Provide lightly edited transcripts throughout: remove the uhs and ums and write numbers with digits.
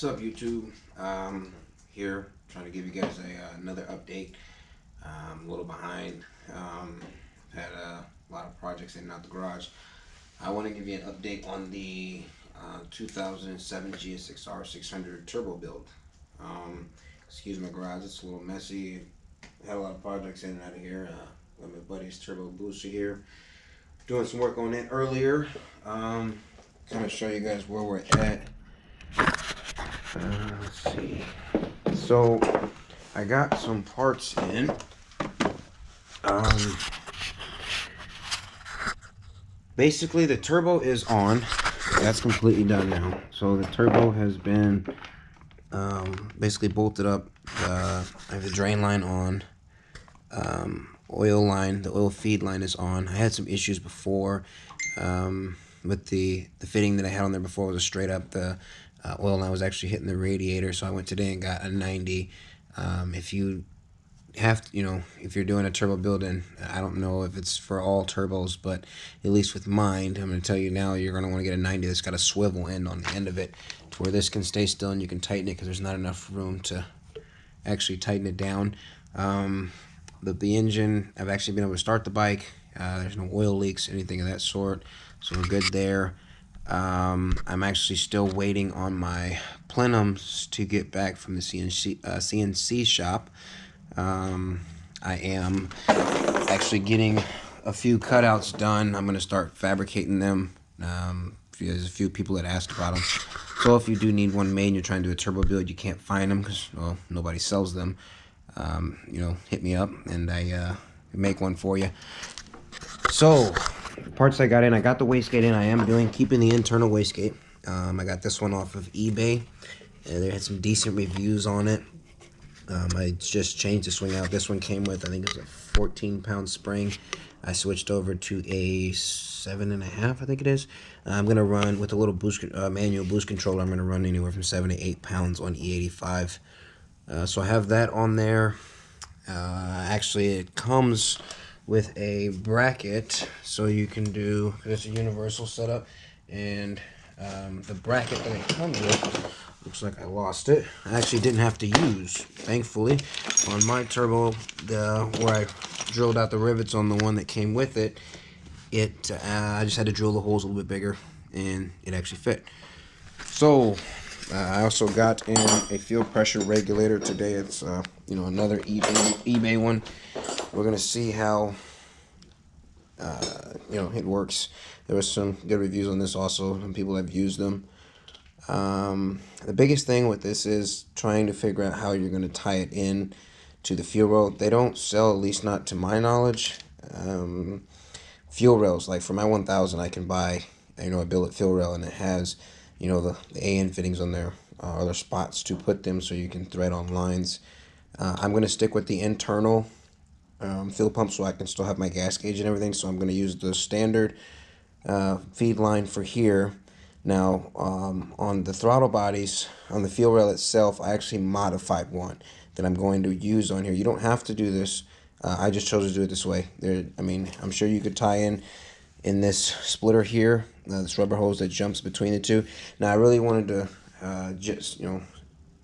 What's up, YouTube? Here trying to give you guys another update. A little behind. Had a lot of projects in and out the garage. I want to give you an update on the 2007 gsxr 600 turbo build. Excuse my garage, it's a little messy. Had a lot of projects in and out of here. Got my buddy's turbo booster here. Doing some work on it earlier. Kind of show you guys where we're at. Let's see. So I got some parts in. Basically the turbo is on. That's completely done now. So the turbo has been basically bolted up. I have the drain line on. Oil line, the oil feed line is on. I had some issues before with the fitting that I had on there before was a straight up. The oil line was actually hitting the radiator, so I went today and got a 90. If you have to, if you're doing a turbo build, and I don't know if it's for all turbos, but at least with mine, I'm going to tell you now, you're going to want to get a 90 that's got a swivel end on the end of it to where this can stay still and you can tighten it because there's not enough room to actually tighten it down. The engine, I've actually been able to start the bike. There's no oil leaks, anything of that sort, so we're good there. I'm actually still waiting on my plenums to get back from the CNC shop. I am actually getting a few cutouts done. I'm going to start fabricating them. There's a few people that asked about them. So if you do need one made and you're trying to do a turbo build, you can't find them because, well, nobody sells them. Hit me up and I make one for you. So the parts I got in, I got the wastegate in. I am keeping the internal wastegate. I got this one off of eBay. They had some decent reviews on it. I just changed the swing out. This one came with, I think it was a 14-pound spring. I switched over to a 7.5, I think it is. I'm going to run with a little boost, manual boost controller. I'm going to run anywhere from 7 to 8 pounds on E85. So I have that on there. Actually, it comes with a bracket, so you can do, it's a universal setup, and the bracket that it comes with, looks like I lost it. I actually didn't have to use, thankfully, on my turbo, where I drilled out the rivets on the one that came with it. I just had to drill the holes a little bit bigger, and it actually fit. So I also got in a fuel pressure regulator today. It's another eBay one. We're gonna see how it works. There was some good reviews on this also. Some people have used them. The biggest thing with this is trying to figure out how you're gonna tie it in to the fuel rail. They don't sell, at least not to my knowledge, fuel rails. Like for my 1000, I can buy a billet fuel rail, and it has the AN fittings on there, other spots to put them so you can thread on lines. I'm going to stick with the internal fuel pump so I can still have my gas gauge and everything, so I'm going to use the standard feed line for here. Now on the throttle bodies, on the fuel rail itself, I actually modified one that I'm going to use on here. You don't have to do this. I just chose to do it this way. I'm sure you could tie in this splitter here, this rubber hose that jumps between the two. Now I really wanted to just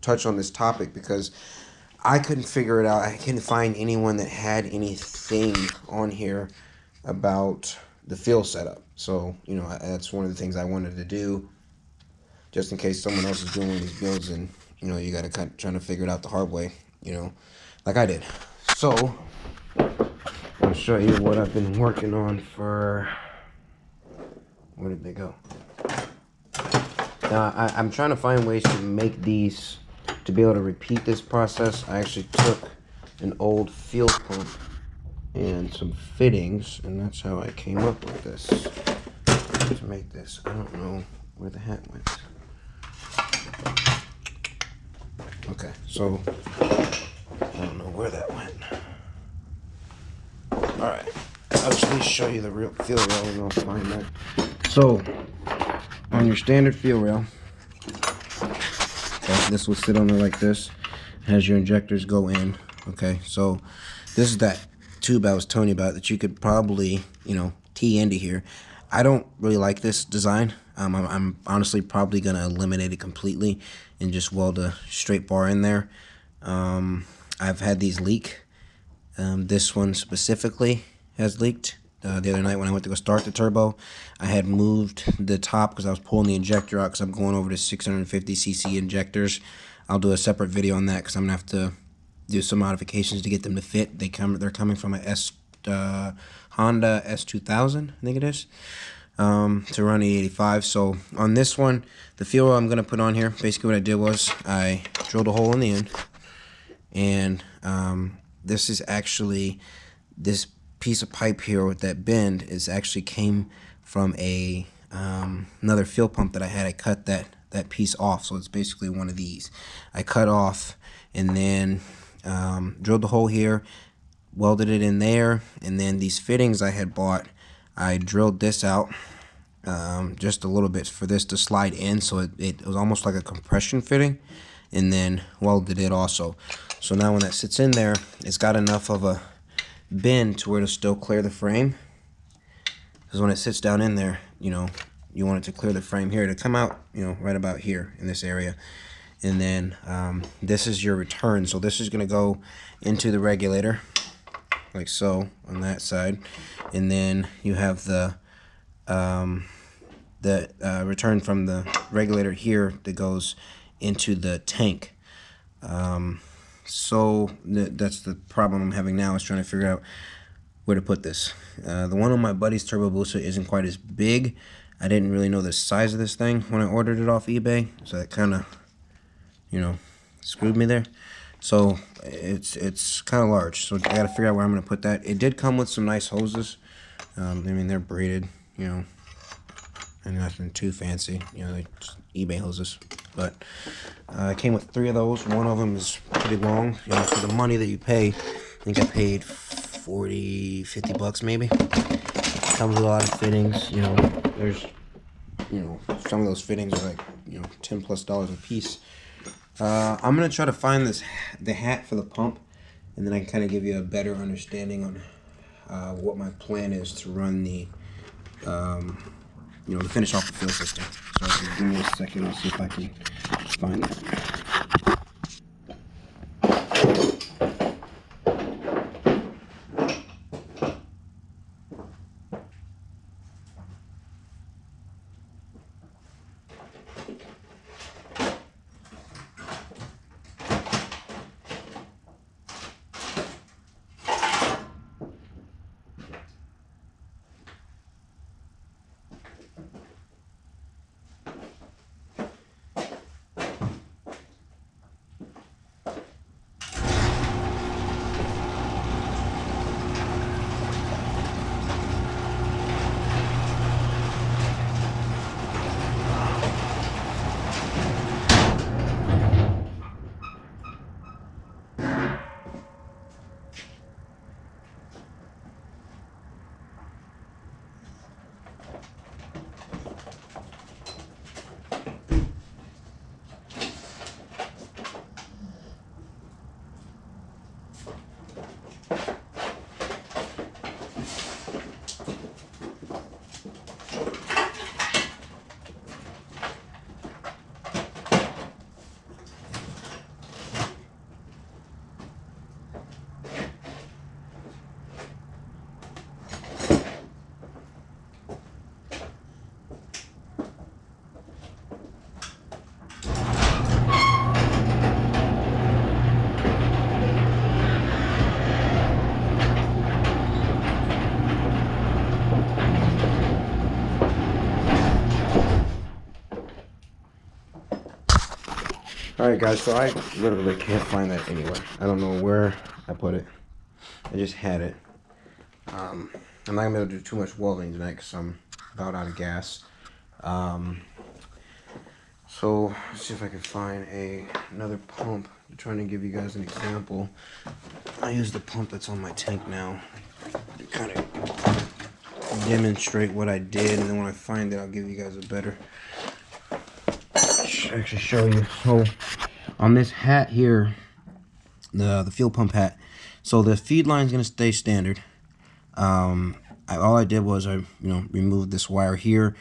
touch on this topic because I couldn't figure it out. I couldn't find anyone that had anything on here about the fuel setup. So that's one of the things I wanted to do, just in case someone else is doing one of these builds and you got to kind of trying to figure it out the hard way, like I did. So I'll show you what I've been working on for. Where did they go? Now, I'm trying to find ways to make these, to be able to repeat this process. I actually took an old fuel pump and some fittings, and that's how I came up with this, to make this. I don't know where the hat went. Okay, so I don't know where that went. Alright, I'll just need to show you the real fuel rail and I'll find that. So, on your standard fuel rail, okay, this will sit on there like this. It has your injectors go in. Okay, so this is that tube I was telling you about that you could probably, tee into here. I don't really like this design. I'm honestly probably going to eliminate it completely and just weld a straight bar in there. I've had these leak. This one specifically has leaked. The other night when I went to go start the turbo, I had moved the top because I was pulling the injector out because I'm going over to 650cc injectors. I'll do a separate video on that because I'm going to have to do some modifications to get them to fit. They're coming from a Honda S2000, I think it is, to run 885. So on this one, the fuel I'm going to put on here, basically what I did was I drilled a hole in the end, and this is actually, this piece of pipe here with that bend is actually came from a another fuel pump that I had. I cut that piece off, so it's basically one of these. I cut off and then drilled the hole here, welded it in there, and then these fittings I had bought, I drilled this out just a little bit for this to slide in, so it was almost like a compression fitting, and then welded it also. So now when that sits in there, it's got enough of a bend to where it'll still clear the frame, because when it sits down in there, you know, you want it to clear the frame here to come out, you know, right about here in this area. And then this is your return, so this is going to go into the regulator like so on that side, and then you have the return from the regulator here that goes into the tank. So that's the problem I'm having now, is trying to figure out where to put this. The one on my buddy's turbo booster isn't quite as big. I didn't really know the size of this thing when I ordered it off eBay, so that kind of, you know, screwed me there. So it's kind of large, so I gotta figure out where I'm gonna put that. It did come with some nice hoses. I mean, they're braided, you know, and nothing too fancy, you know, like eBay hoses. But it came with 3 of those. One of them is pretty long, you know, for the money that you pay. I think I paid 40, 50 bucks maybe. It comes with a lot of fittings, you know. There's, you know, some of those fittings are like, you know, $10+ a piece. I'm gonna try to find the hat for the pump, and then I can kind of give you a better understanding on what my plan is to run the, you know, to finish off the fuel system. So give me a second, let's see if I can find that. Alright guys, so I literally can't find that anywhere. I don't know where I put it. I just had it. I'm not going to be able to do too much welding tonight because I'm about out of gas. So let's see if I can find another pump. I'm trying to give you guys an example. I use the pump that's on my tank now to kind of demonstrate what I did, and then when I find it, I'll give you guys a better actually show you. So on this hat here, the fuel pump hat, so the feed line is going to stay standard. all I did was I removed this wire here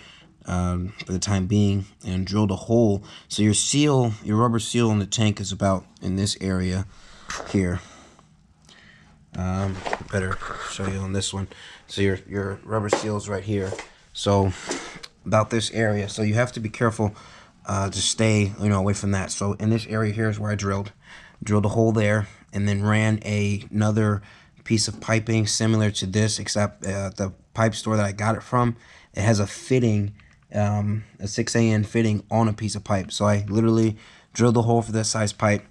for the time being and drilled a hole. So your rubber seal in the tank is about in this area here. Better show you on this one. So your rubber seal is right here. So about this area. So you have to be careful to stay away from that. So in this area here is where I drilled a hole there, and then ran another piece of piping similar to this, except the pipe store that I got it from, it has a fitting, a 6AN fitting on a piece of pipe. So I literally drilled a hole for this size pipe,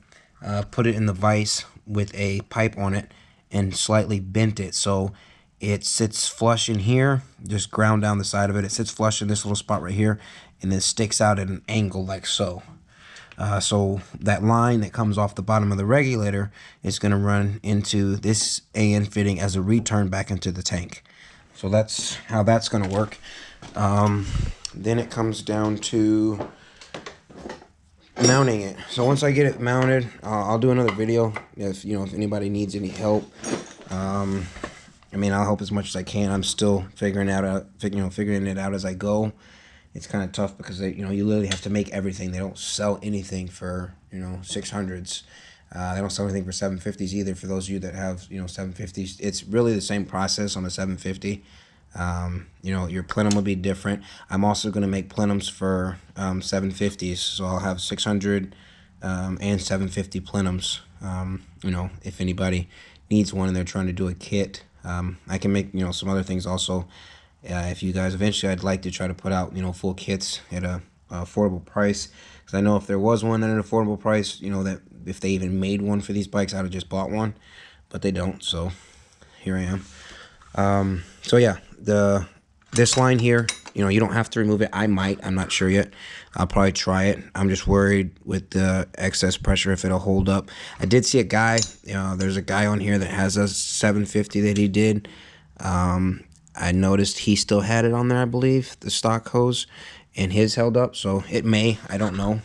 put it in the vise with a pipe on it, and slightly bent it so it sits flush in here, just ground down the side of it. It sits flush in this little spot right here, and then sticks out at an angle like so. So that line that comes off the bottom of the regulator is going to run into this AN fitting as a return back into the tank. So that's how that's going to work. Then it comes down to mounting it. So once I get it mounted, I'll do another video if anybody needs any help. I mean, I'll help as much as I can. I'm still figuring it out as I go. It's kind of tough because you literally have to make everything. They don't sell anything for 600s. They don't sell anything for 750s either. For those of you that have 750s, it's really the same process on a 750. Your plenum will be different. I'm also going to make plenums for 750s, so I'll have 600 and 750 plenums. If anybody needs one and they're trying to do a kit, I can make some other things also. If you guys eventually, I'd like to try to put out full kits at a affordable price, because I know if there was one at an affordable price, that if they even made one for these bikes, I'd have just bought one, but they don't. So here I am. So yeah, this line here, you don't have to remove it. I might, I'm not sure yet. I'll probably try it. I'm just worried with the excess pressure if it'll hold up. I did see a guy, there's a guy on here that has a 750 that he did. I noticed he still had it on there, I believe, the stock hose, and his held up, so it may, I don't know.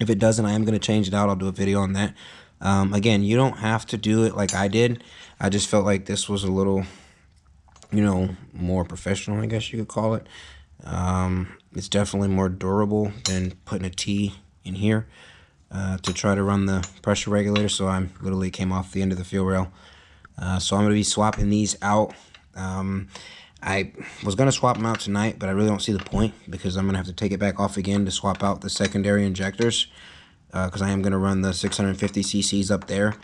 If it doesn't, I am going to change it out. I'll do a video on that. Again, you don't have to do it like I did. I just felt like this was a little, more professional, I guess you could call it. It's definitely more durable than putting a T in here to try to run the pressure regulator. So I literally came off the end of the fuel rail. So I'm going to be swapping these out. I was going to swap them out tonight, but I really don't see the point, because I'm going to have to take it back off again to swap out the secondary injectors, because I am going to run the 650 cc's up there.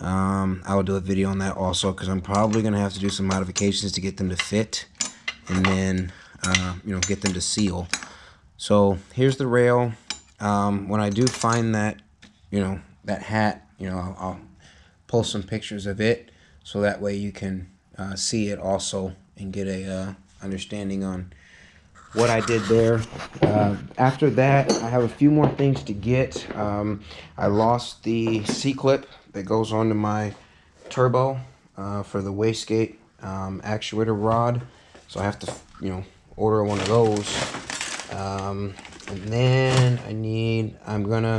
I will do a video on that also, because I'm probably going to have to do some modifications to get them to fit, and then get them to seal. So here's the rail. When I do find that that hat, I'll post some pictures of it, so that way you can see it also and get a understanding on what I did there. After that, I have a few more things to get. I lost the C-clip that goes onto my turbo for the wastegate actuator rod, so I have to order one of those. And then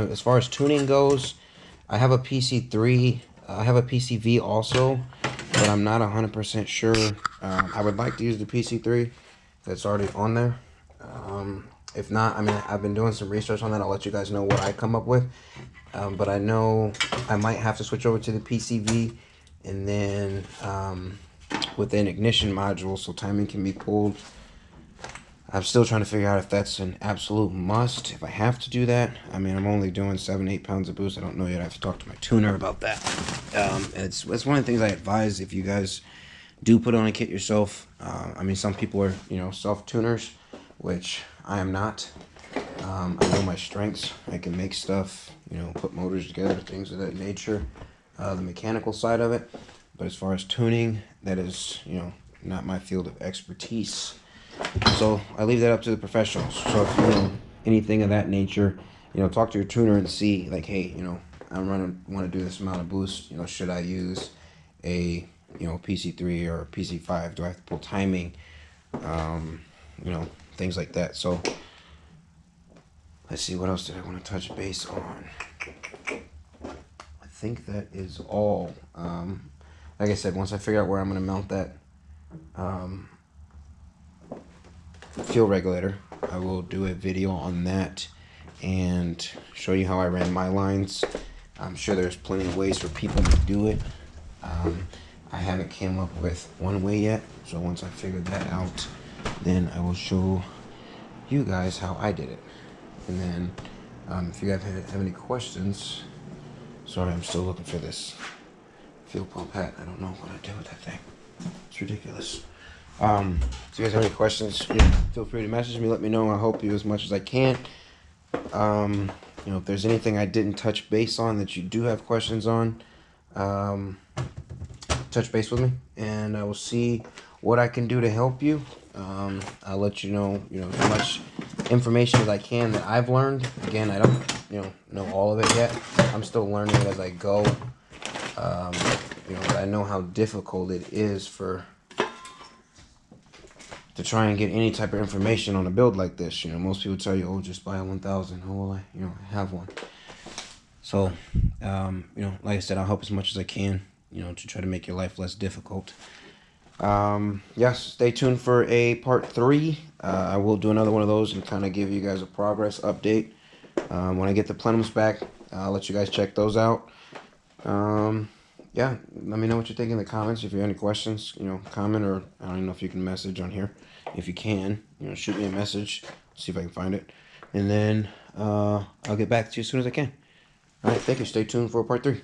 as far as tuning goes, I have a PC3, I have a PCV also, but I'm not 100% sure. I would like to use the PC3 that's already on there. If not, I've been doing some research on that. I'll let you guys know what I come up with. But I know I might have to switch over to the PCV, and then with an ignition module so timing can be pulled. I'm still trying to figure out if that's an absolute must, if I have to do that. I'm only doing 7-8 pounds of boost. I don't know yet. I have to talk to my tuner about that. It's one of the things I advise if you guys do put on a kit yourself. Some people are, self-tuners, which I am not. I know my strengths. I can make stuff, put motors together, things of that nature. The mechanical side of it. But as far as tuning, that is, not my field of expertise. So I leave that up to the professionals. So if you know anything of that nature, talk to your tuner and see, like, hey, I want to do this amount of boost. Should I use a PC3 or PC5? Do I have to pull timing? Things like that. So let's see, what else did I want to touch base on? I think that is all. Like I said, once I figure out where I'm going to mount that fuel regulator. I will do a video on that and show you how I ran my lines. I'm sure there's plenty of ways for people to do it. I haven't came up with one way yet, so once I figure that out, then I will show you guys how I did it. And then if you guys have any questions, sorry, I'm still looking for this fuel pump hat. I don't know what I did with that thing. It's ridiculous. So if you guys have any questions, yeah, feel free to message me. Let me know. I'll help you as much as I can. You know, if there's anything I didn't touch base on that you do have questions on, touch base with me, and I will see what I can do to help you. I'll let you know, as much information as I can that I've learned. Again, I don't, know all of it yet. I'm still learning it as I go. But I know how difficult it is to try and get any type of information on a build like this. Most people tell you, oh, just buy a 1000. Oh, well, I have one. So, like I said, I'll help as much as I can, to try to make your life less difficult. Yes, stay tuned for a part 3. I will do another one of those and kind of give you guys a progress update. When I get the plenums back, I'll let you guys check those out. Yeah, let me know what you think in the comments. If you have any questions, comment, or I don't even know if you can message on here. If you can, shoot me a message, see if I can find it. And then I'll get back to you as soon as I can. All right, thank you. Stay tuned for part 3.